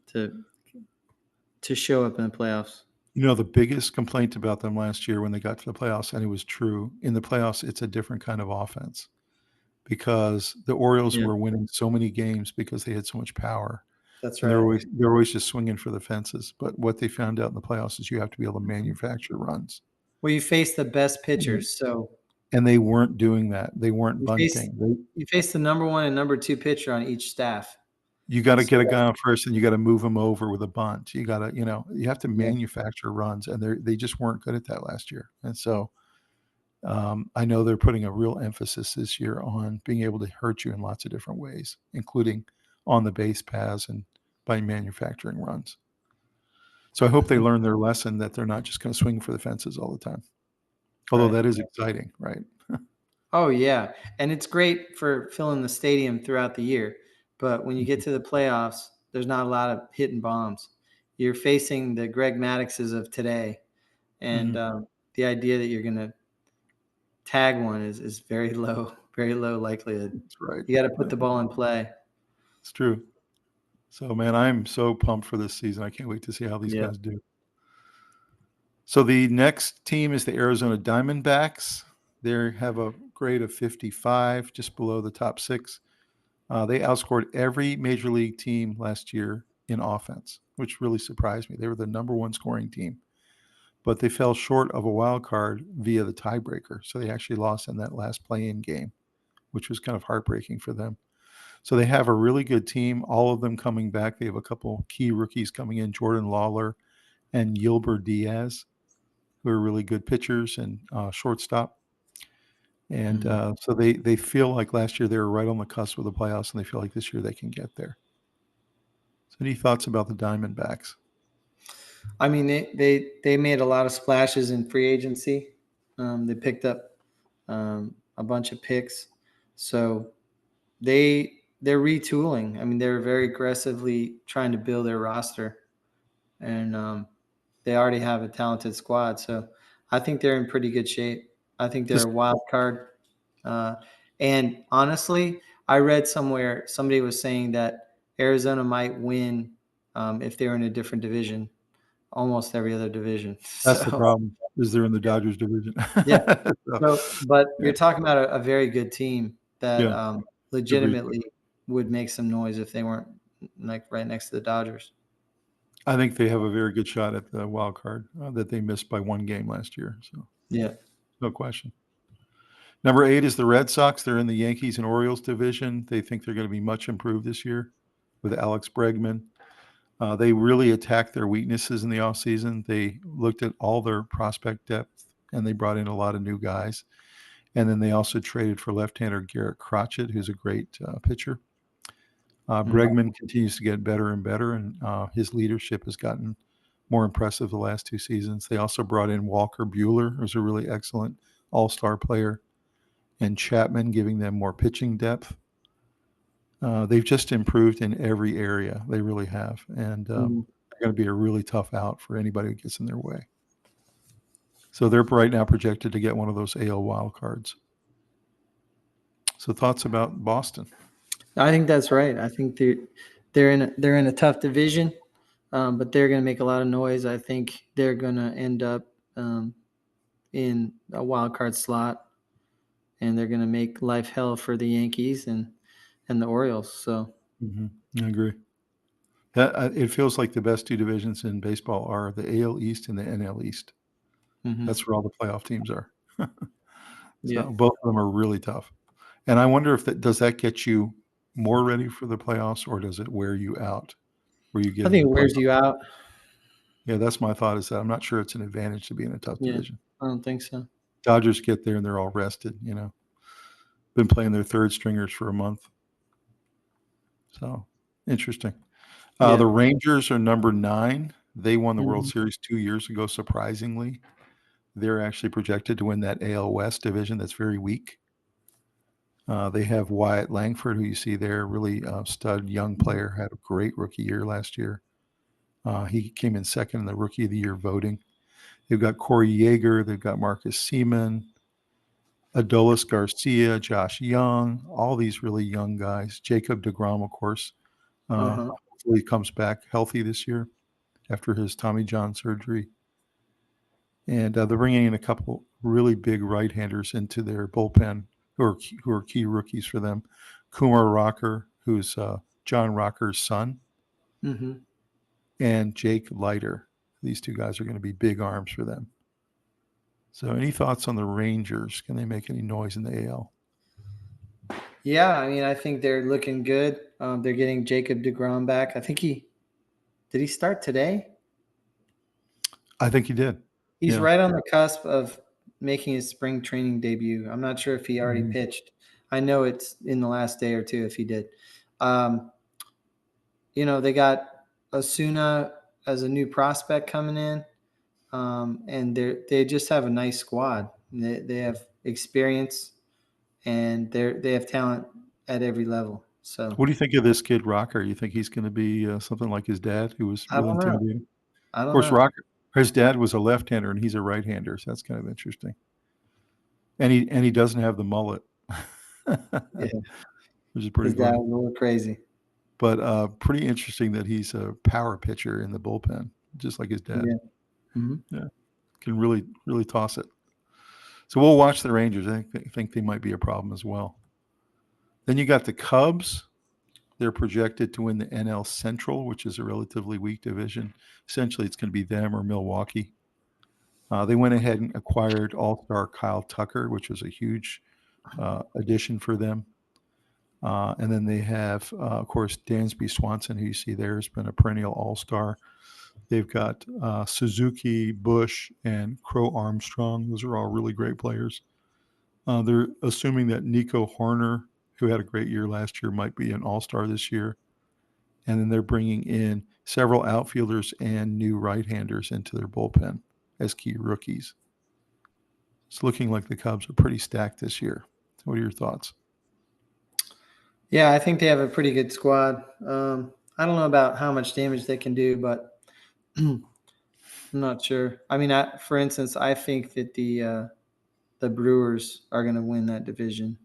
show up in the playoffs. The biggest complaint about them last year when they got to the playoffs, and it was true, in the playoffs, it's a different kind of offense because the Orioles were winning so many games because they had so much power. That's right. They're always just swinging for the fences. But what they found out in the playoffs is you have to be able to manufacture runs. Well, you face the best pitchers, and they weren't doing that. They weren't bunting. You face the number 1 and number 2 pitcher on each staff. You got to get a guy on first, and you got to move him over with a bunt. You got to, you have to manufacture runs, and they just weren't good at that last year. And so, I know they're putting a real emphasis this year on being able to hurt you in lots of different ways, including on the base paths and by manufacturing runs. So I hope they learn their lesson that they're not just going to swing for the fences all the time. Although that is exciting, right? Oh, yeah. And it's great for filling the stadium throughout the year. But when you get to the playoffs, there's not a lot of hitting bombs. You're facing the Greg Maddoxes of today. And the idea that you're going to tag one is very low likelihood. That's right. You got to put the ball in play. It's true. So, man, I'm so pumped for this season. I can't wait to see how these guys do. So the next team is the Arizona Diamondbacks. They have a grade of 55, just below the top 6. They outscored every major league team last year in offense, which really surprised me. They were the number 1 scoring team, but they fell short of a wild card via the tiebreaker. So they actually lost in that last play-in game, which was kind of heartbreaking for them. So they have a really good team, all of them coming back. They have a couple key rookies coming in, Jordan Lawler and Yilber Diaz, who are really good pitchers and shortstop. And so they feel like last year they were right on the cusp of the playoffs, and they feel like this year they can get there. So any thoughts about the Diamondbacks? I mean, they made a lot of splashes in free agency. They picked up a bunch of picks. So they're retooling. I mean, they're very aggressively trying to build their roster, and they already have a talented squad. So I think they're in pretty good shape. I think they're a wild card And honestly, I read somewhere somebody was saying that Arizona might win if they're in a different division, almost every other division. That's the So problem, is they're in the Dodgers division. yeah. So, So, but yeah, you're talking about a very good team that yeah, agreed. legitimately would make some noise if they weren't like right next to the Dodgers. I think they have a very good shot at the wild card, that they missed by 1 game last year, so Yeah. no question. Number 8 is the Red Sox. They're in the Yankees and Orioles division. They think they're gonna be much improved this year with Alex Bregman. They really attacked their weaknesses in the offseason. They looked at all their prospect depth, and they brought in a lot of new guys. And then they also traded for left-hander Garrett Crotchet, who's a great pitcher. Bregman continues to get better and better, and his leadership has gotten more impressive the last 2 seasons. They also brought in Walker Buehler, who's a really excellent all-star player, and Chapman, giving them more pitching depth. They've just improved in every area. They really have. And they're going to be a really tough out for anybody who gets in their way. So they're right now projected to get one of those AL wild cards. So thoughts about Boston? I think that's right. I think they're in a tough division, but they're going to make a lot of noise. I think they're going to end up in a wild card slot, and they're going to make life hell for the Yankees and the Orioles. So I agree. It feels like the best 2 divisions in baseball are the AL East and the NL East. That's where all the playoff teams are. So both of them are really tough. And I wonder if does that get you more ready for the playoffs, or does it wear you out? Where you get I think in it the wears playoffs? you out. Yeah, that's my thought, is that I'm not sure it's an advantage to be in a tough Yeah, division. I don't think so. Dodgers get there and they're all rested, Been playing their 3rd stringers for a month. So, interesting. The Rangers are number 9. They won the World Series 2 years ago, surprisingly. They're actually projected to win that AL West division that's very weak. They have Wyatt Langford, who you see there, really stud young player, had a great rookie year last year. He came in second in the Rookie of the Year voting. They've got Corey Yeager. They've got Marcus Seaman, Adolis Garcia, Josh Young, all these really young guys. Jacob deGrom, of course. Hopefully he comes back healthy this year after his Tommy John surgery. And they're bringing in a couple really big right-handers into their bullpen who are key rookies for them. Kumar Rocker, who's John Rocker's son, and Jake Leiter. These 2 guys are going to be big arms for them. So any thoughts on the Rangers? Can they make any noise in the AL? Yeah, I mean, I think they're looking good. They're getting Jacob deGrom back. I think did he start today? I think he did. He's right on the cusp of making his spring training debut. I'm not sure if he already pitched. I know it's in the last day or 2 if he did. They got Osuna as a new prospect coming in, and they just have a nice squad. They have experience, and they have talent at every level. So, what do you think of this kid Rocker? You think he's going to be something like his dad, who was I really don't know. intimidating? I Of don't course, know. Rocker, his dad was a left-hander and he's a right-hander, so that's kind of interesting. And he doesn't have the mullet, Yeah, which is pretty his dad funny. was a little crazy. But pretty interesting that he's a power pitcher in the bullpen, just like his dad. Yeah, can really, really toss it. So we'll watch the Rangers. I think they might be a problem as well. Then you got the Cubs. They're projected to win the NL Central, which is a relatively weak division. Essentially, it's going to be them or Milwaukee. They went ahead and acquired All-Star Kyle Tucker, which was a huge addition for them. And then they have, of course, Dansby Swanson, who you see there, has been a perennial All-Star. They've got Suzuki, Bush, and Crow Armstrong. Those are all really great players. They're assuming that Nico Horner, who had a great year last year, might be an all-star this year. And then they're bringing in several outfielders and new right-handers into their bullpen as key rookies. It's looking like the Cubs are pretty stacked this year. What are your thoughts? Yeah, I think they have a pretty good squad. I don't know about how much damage they can do, but I'm not sure. I mean, for instance, I think that the the Brewers are going to win that division.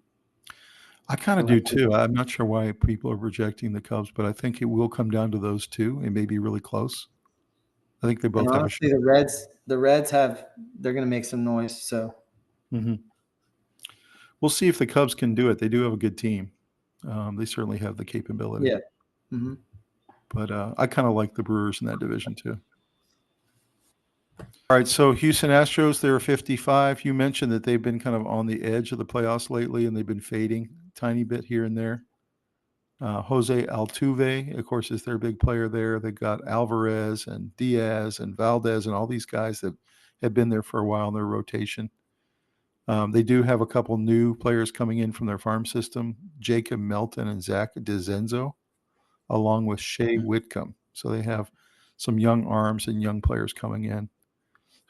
I kind of do too. I'm not sure why people are projecting the Cubs, but I think it will come down to those two. It may be really close. I think they both have a shot. The Reds they're going to make some noise. So we'll see if the Cubs can do it. They do have a good team. They certainly have the capability. Yeah. Mm-hmm. But I kind of like the Brewers in that division too. All right, so Houston Astros, they're 55. You mentioned that they've been kind of on the edge of the playoffs lately, and they've been fading a tiny bit here and there. Jose Altuve, of course, is their big player there. They've got Alvarez and Diaz and Valdez and all these guys that have been there for a while in their rotation. They do have a couple new players coming in from their farm system, Jacob Melton and Zach DeZenzo, along with Shea Whitcomb. So they have some young arms and young players coming in.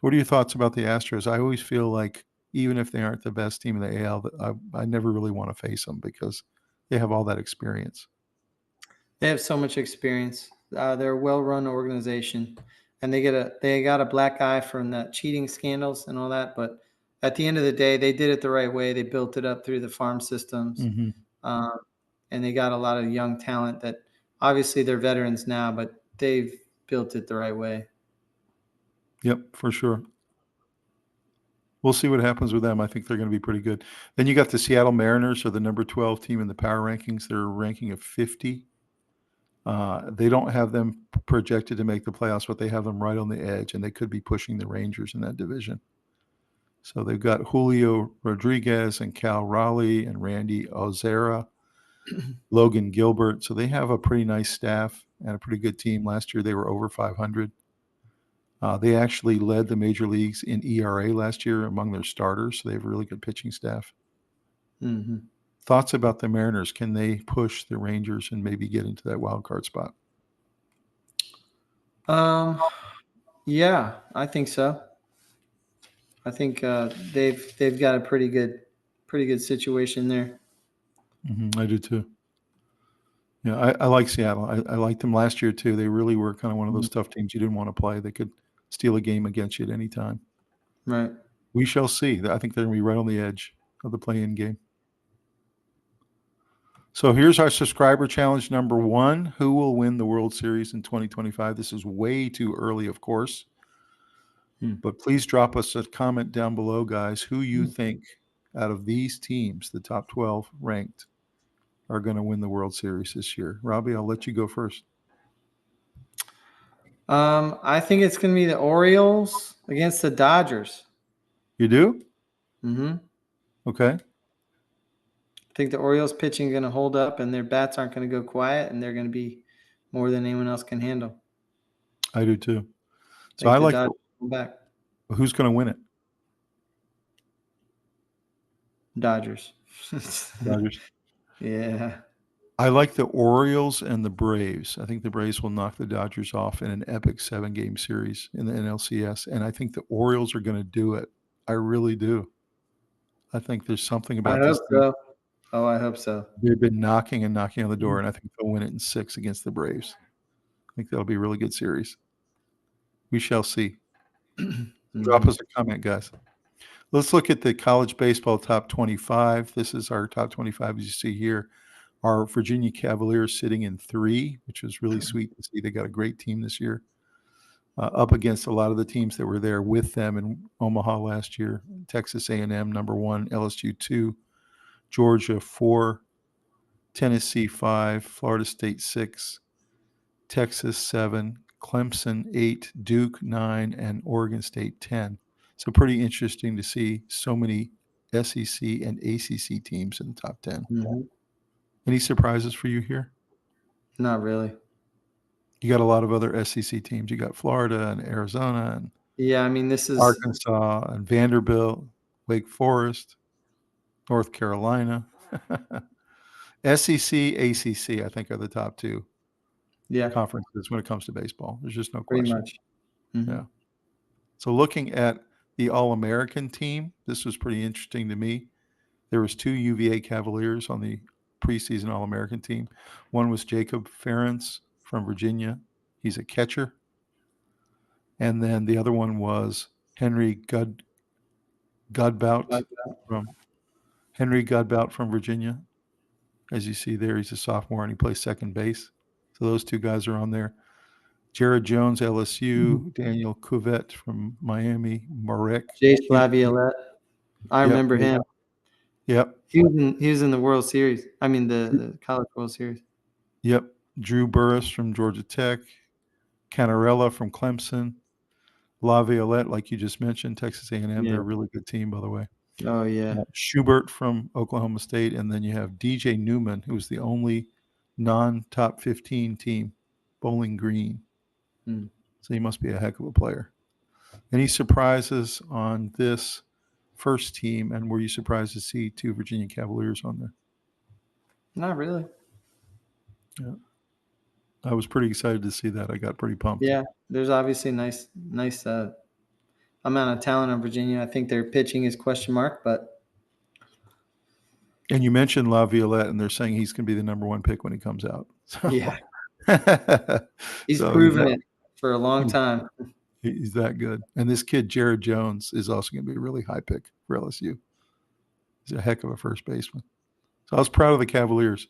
What are your thoughts about the Astros? I always feel like even if they aren't the best team in the AL, I never really want to face them because they have all that experience. They have so much experience. They're a well-run organization, and they got a black eye from the cheating scandals and all that. But at the end of the day, they did it the right way. They built it up through the farm systems, and they got a lot of young talent that obviously they're veterans now, but they've built it the right way. Yep, for sure. We'll see what happens with them. I think they're going to be pretty good. Then you got the Seattle Mariners, are the number 12 team in the power rankings. They're a ranking of 50. They don't have them projected to make the playoffs, but they have them right on the edge, and they could be pushing the Rangers in that division. So they've got Julio Rodriguez and Cal Raleigh and Randy Ozera, Logan Gilbert. So they have a pretty nice staff and a pretty good team. Last year they were over 500. They actually led the major leagues in ERA last year among their starters. So they have a really good pitching staff. Thoughts about the Mariners? Can they push the Rangers and maybe get into that wild card spot? Yeah, I think so. I think they've got a pretty good situation there. I do too. Yeah, I like Seattle. I liked them last year too. They really were kind of one of those tough teams you didn't want to play. They could steal a game against you at any time. Right. We shall see. I think they're going to be right on the edge of the play-in game. So here's our subscriber challenge number 1. Who will win the World Series in 2025? This is way too early, of course. But please drop us a comment down below, guys, who you think out of these teams, the top 12 ranked, are going to win the World Series this year. Robbie, I'll let you go first. I think it's going to be the Orioles against the Dodgers. You do? Okay. I think the Orioles pitching is going to hold up, and their bats aren't going to go quiet, and they're going to be more than anyone else can handle. I do too. So I like back. Who's going to win it? Dodgers. Dodgers. Yeah. I like the Orioles and the Braves. I think the Braves will knock the Dodgers off in an epic 7-game series in the NLCS. And I think the Orioles are going to do it. I really do. I think there's something about this team. So. Oh, I hope so. They've been knocking on the door, and I think they'll win it in 6 against the Braves. I think that'll be a really good series. We shall see. Drop us a comment, guys. Let's look at the college baseball top 25. This is our top 25, as you see here. Our Virginia Cavaliers sitting in 3, which was really sweet to see. They got a great team this year, up against a lot of the teams that were there with them in Omaha last year. Texas A&M, number 1, LSU 2, Georgia 4, Tennessee 5, Florida State 6, Texas 7, Clemson 8, Duke 9, and Oregon State 10. So pretty interesting to see so many SEC and ACC teams in the top 10. Any surprises for you here? Not really. You got a lot of other SEC teams. You got Florida and Arizona and this is Arkansas and Vanderbilt, Wake Forest, North Carolina. SEC, ACC, I think, are the top 2 conferences when it comes to baseball. There's just no question. Pretty much. Yeah. So looking at the All-American team, this was pretty interesting to me. There was 2 UVA Cavaliers on the preseason All-American team. One was Jacob Ferentz from Virginia. He's a catcher. And then the other one was Henry Godbout from Henry Godbout from Virginia. As you see there, he's a sophomore and he plays second base. So those two guys are on there. Jared Jones, LSU, Daniel Cuvette from Miami, Marek. Jace Laviolette. I remember him. Yep. He was in the World Series. I mean the College World Series. Yep. Drew Burris from Georgia Tech, Canarella from Clemson, Laviolette, like you just mentioned, Texas A&M. Yeah. They're a really good team, by the way. Oh yeah. Schubert from Oklahoma State, and then you have DJ Newman, who's the only non-top 15 team, Bowling Green. So he must be a heck of a player. Any surprises on this first team, and were you surprised to see two Virginia Cavaliers on there? Not really. Yeah. I was pretty excited to see that. I got pretty pumped. Yeah, there's obviously nice amount of talent on Virginia. I think their pitching is question mark, but. And you mentioned Laviolette, and they're saying he's going to be the number one pick when he comes out. So. Yeah. He's proven it for a long time. He's that good. And this kid, Jared Jones, is also going to be a really high pick for LSU. He's a heck of a first baseman. So I was proud of the Cavaliers.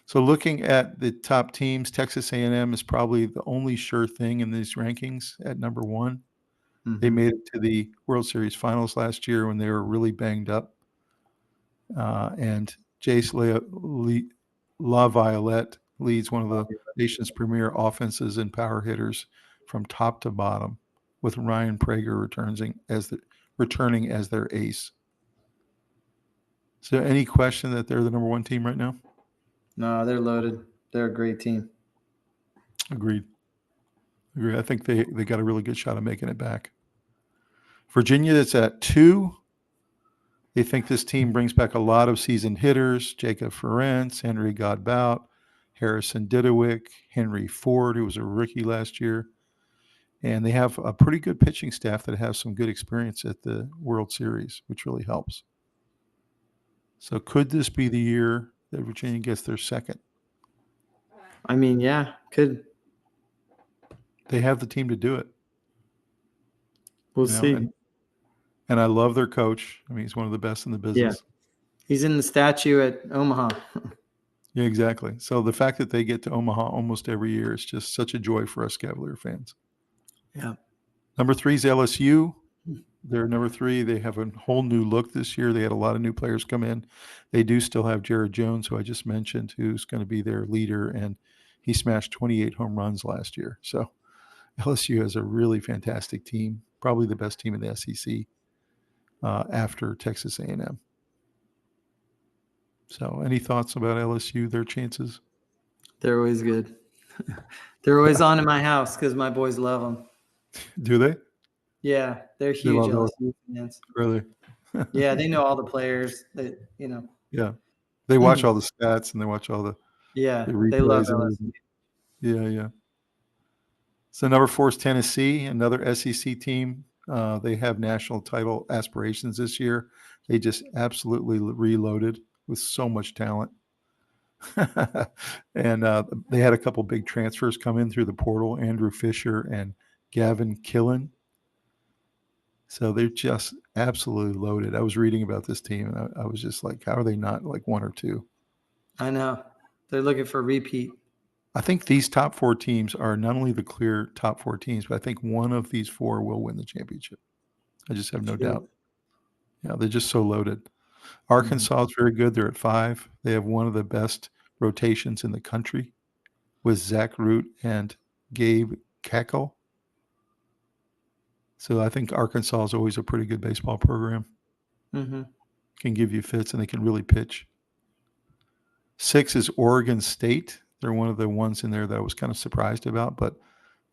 So looking at the top teams, Texas A&M is probably the only sure thing in these rankings at number one. Mm-hmm. They made it to the World Series finals last year when they were really banged up. And Jace Laviolette leads one of the nation's premier offenses and power hitters from top to bottom, with Ryan Prager returning as their ace. So any question that they're the number one team right now? No, they're loaded. They're a great team. Agreed. I think they got a really good shot of making it back. Virginia, that's at 2. They think this team brings back a lot of seasoned hitters: Jacob Ferentz, Henry Godbout, Harrison Didewick, Henry Ford, who was a rookie last year. And they have a pretty good pitching staff that has some good experience at the World Series, which really helps. So could this be the year that Virginia gets their second? I mean, yeah, could. They have the team to do it. We'll see. And I love their coach. I mean, he's one of the best in the business. Yeah. He's in the statue at Omaha. Yeah, exactly. So the fact that they get to Omaha almost every year is just such a joy for us Cavalier fans. Yeah. Number 3 is LSU. They're number 3. They have a whole new look this year. They had a lot of new players come in. They do still have Jared Jones, who I just mentioned, who's going to be their leader, and he smashed 28 home runs last year. So LSU has a really fantastic team, probably the best team in the SEC after Texas A&M. So any thoughts about LSU, their chances? They're always good. They're always on in my house because my boys love them. Do they? Yeah, they're huge LSU fans. Really? Yeah, they know all the players. Yeah, they watch all the stats and they watch all the replays. They love LSU. Yeah. So number 4 is Tennessee, another SEC team. They have national title aspirations this year. They just absolutely reloaded with so much talent. And they had a couple big transfers come in through the portal, Andrew Fisher and Gavin Killen. So they're just absolutely loaded. I was reading about this team, and I was just like, how are they not like 1 or 2? I know. They're looking for repeat. I think these top 4 teams are not only the clear top 4 teams, but I think one of these 4 will win the championship. I just have no doubt. Yeah, they're just so loaded. Arkansas is very good. They're at 5. They have one of the best rotations in the country with Zach Root and Gabe Cackle. So I think Arkansas is always a pretty good baseball program. Mm-hmm. Can give you fits, and they can really pitch. 6 is Oregon State. They're one of the ones in there that I was kind of surprised about, but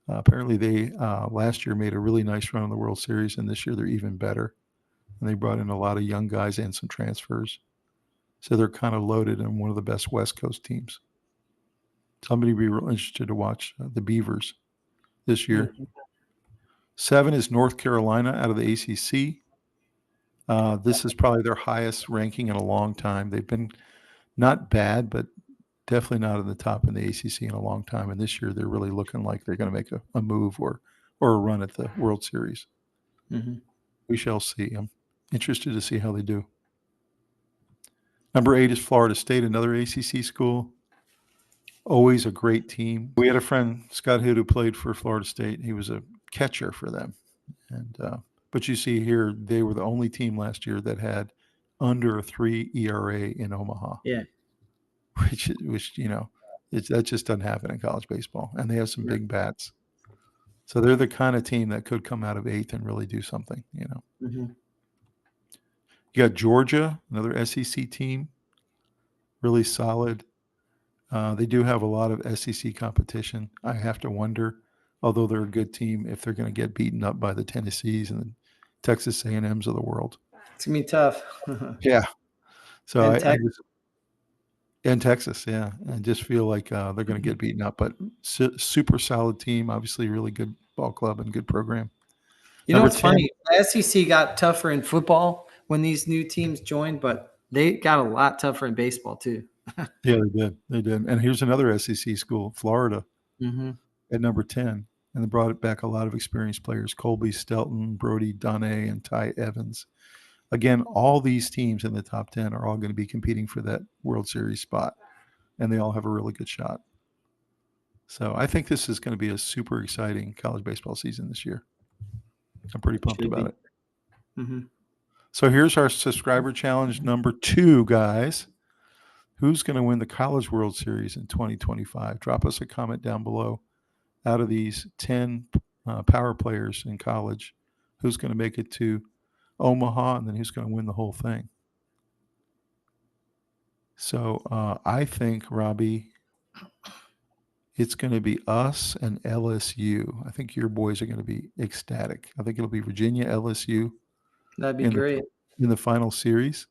apparently they last year made a really nice run in the World Series, and this year they're even better. And they brought in a lot of young guys and some transfers. So they're kind of loaded and one of the best West Coast teams. Somebody would be real interested to watch the Beavers this year. Mm-hmm. 7 is North Carolina out of the ACC. This is probably their highest ranking in a long time. They've been not bad, but definitely not in the top in the ACC in a long time. And this year they're really looking like they're going to make a move or a run at the World Series. Mm-hmm. We shall see them. Interested to see how they do. Number 8 is Florida State, another ACC school. Always a great team. We had a friend, Scott Hood, who played for Florida State. He was a catcher for them. And but you see here, they were the only team last year that had under a 3 ERA in Omaha. Yeah. Which that just doesn't happen in college baseball. And they have some big bats. So they're the kind of team that could come out of 8th and really do something, Mm-hmm. You got Georgia, another SEC team, really solid. They do have a lot of SEC competition. I have to wonder, although they're a good team, if they're going to get beaten up by the Tennessees and the Texas A&Ms of the world. It's going to be tough. Yeah. So And Texas, yeah. I just feel like they're going to get beaten up, but super solid team, obviously really good ball club and good program. It's funny. The SEC got tougher in football when these new teams joined, but they got a lot tougher in baseball too. Yeah, they did. And here's another SEC school, Florida, at number 10. And they brought back a lot of experienced players, Colby Stelton, Brody Donne, and Ty Evans. Again, all these teams in the top 10 are all going to be competing for that World Series spot, and they all have a really good shot. So I think this is going to be a super exciting college baseball season this year. I'm pretty pumped about it. Mm-hmm. So here's our subscriber challenge number 2, guys. Who's going to win the College World Series in 2025? Drop us a comment down below. Out of these 10 power players in college, who's going to make it to Omaha, and then who's going to win the whole thing? So I think, Robbie, it's going to be us and LSU. I think your boys are going to be ecstatic. I think it'll be Virginia, LSU. That'd be great. In the final series.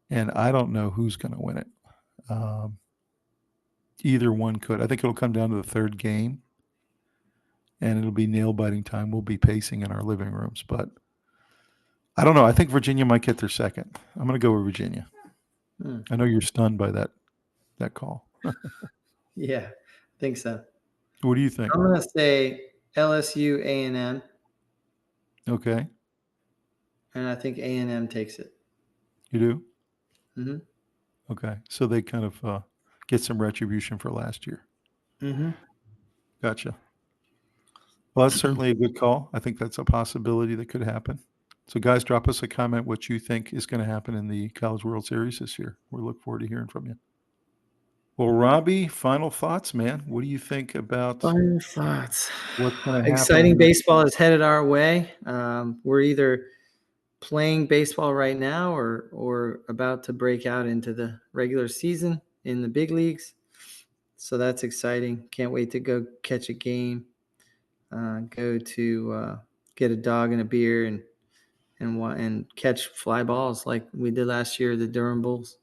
And I don't know who's going to win it. Either one could. I think it'll come down to the third game, and it'll be nail-biting time. We'll be pacing in our living rooms, but I don't know. I think Virginia might get their second. I'm going to go with Virginia. I know you're stunned by that call. Yeah, I think so. What do you think? I'm going to say LSU, A&M. Okay. And I think A&M takes it. You do? Mm-hmm. Okay. So they kind of get some retribution for last year. Mm-hmm. Gotcha. Well, that's certainly a good call. I think that's a possibility that could happen. So, guys, drop us a comment what you think is going to happen in the College World Series this year. We look forward to hearing from you. Well, Robbie, final thoughts, man. What do you think about final thoughts? What's going to happen? Exciting baseball is headed our way. We're either playing baseball right now or about to break out into the regular season in the big leagues. So that's exciting. Can't wait to go catch a game, go to get a dog and a beer and catch fly balls like we did last year, the Durham Bulls.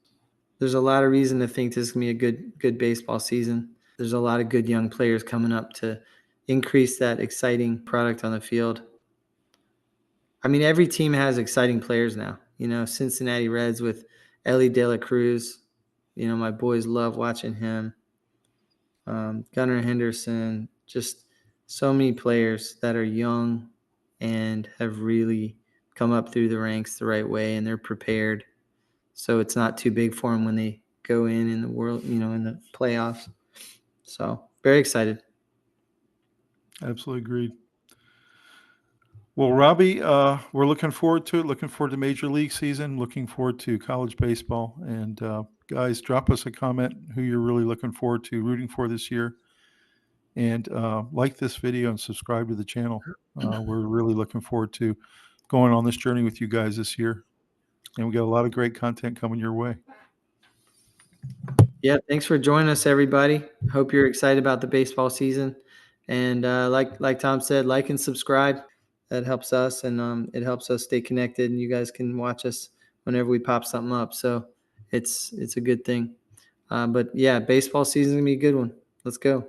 There's a lot of reason to think this is going to be a good baseball season. There's a lot of good young players coming up to increase that exciting product on the field. I mean, every team has exciting players now. Cincinnati Reds with Ellie De La Cruz. My boys love watching him. Gunnar Henderson, just so many players that are young and have really come up through the ranks the right way, and they're prepared. So it's not too big for them when they go in the world, in the playoffs. So very excited. Absolutely agreed. Well, Robbie, we're looking forward to it. Looking forward to Major League season. Looking forward to college baseball. And guys, drop us a comment who you're really looking forward to rooting for this year. And like this video and subscribe to the channel. We're really looking forward to going on this journey with you guys this year. And we got a lot of great content coming your way. Yeah, thanks for joining us, everybody. Hope you're excited about the baseball season. And like Tom said, like and subscribe. That helps us, and it helps us stay connected. And you guys can watch us whenever we pop something up. So it's a good thing. But yeah, baseball season is gonna be a good one. Let's go.